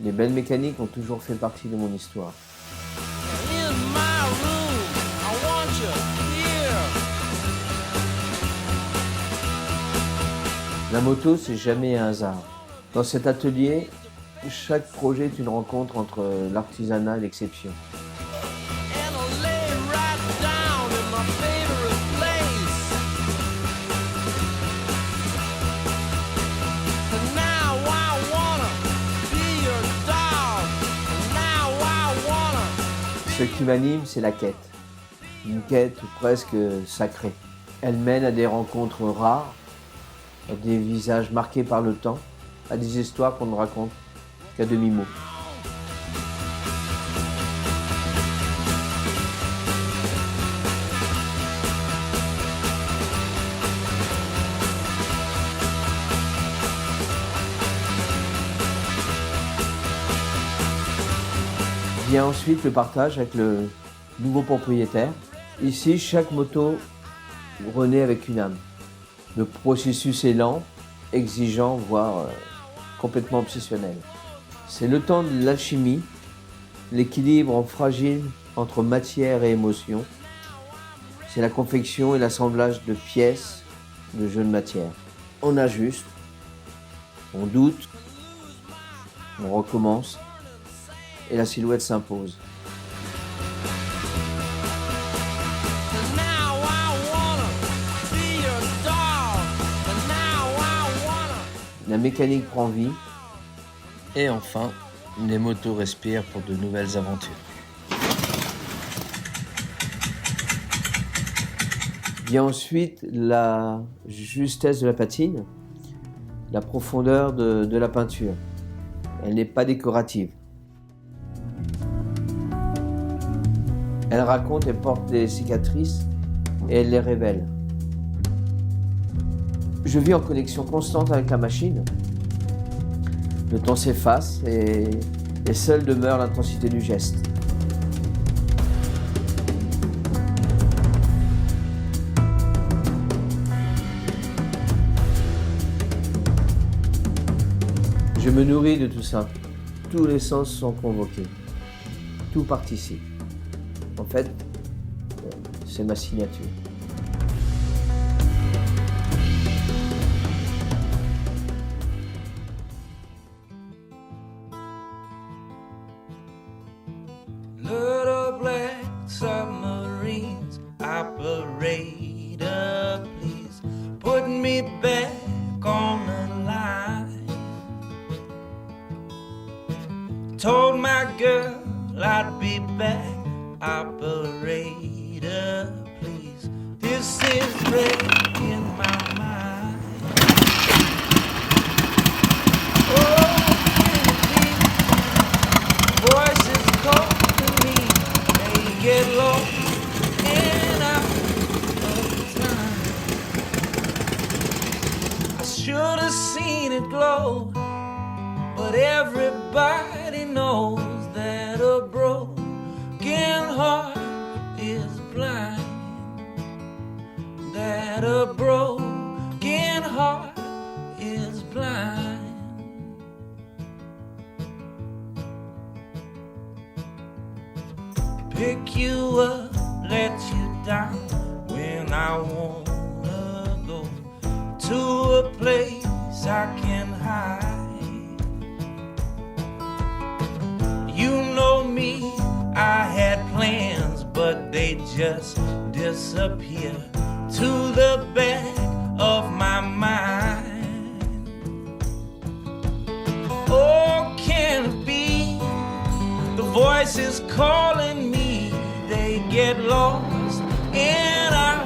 Les belles mécaniques ont toujours fait partie de mon histoire. La moto, c'est jamais un hasard. Dans cet atelier, chaque projet est une rencontre entre l'artisanat et l'exception. Ce qui m'anime, c'est la quête. Une quête presque sacrée. Elle mène à des rencontres rares, à des visages marqués par le temps, à des histoires qu'on ne raconte qu'à demi-mot. Vient ensuite le partage avec le nouveau propriétaire. Ici, chaque moto renaît avec une âme. Le processus est lent, exigeant, voire complètement obsessionnel. C'est le temps de l'alchimie, l'équilibre fragile entre matière et émotion. C'est la confection et l'assemblage de pièces, de jeux de matière. On ajuste, on doute, on recommence. Et la silhouette s'impose. La mécanique prend vie. Et enfin, les motos respirent pour de nouvelles aventures. Vient ensuite la justesse de la patine, la profondeur de la peinture. Elle n'est pas décorative. Elle raconte et porte des cicatrices et elle les révèle. Je vis en connexion constante avec la machine. Le temps s'efface et seule demeure l'intensité du geste. Je me nourris de tout ça. Tous les sens sont convoqués. Tout participe. En fait, c'est ma signature. Little black submarines, operator, please put me back on the line. Told my girl I'd be back. Operator, please. This is breaking my mind. Oh, please. Voices calling me. They get lost and out of time. I should have seen it glow, but everybody knows that a broken heart is blind, that a broken heart is blind. Pick you up, let you down when I wanna go to a place I can hide. You know me, I had plans, but they just disappear to the back of my mind. Oh, can it be the voices calling me? They get lost and I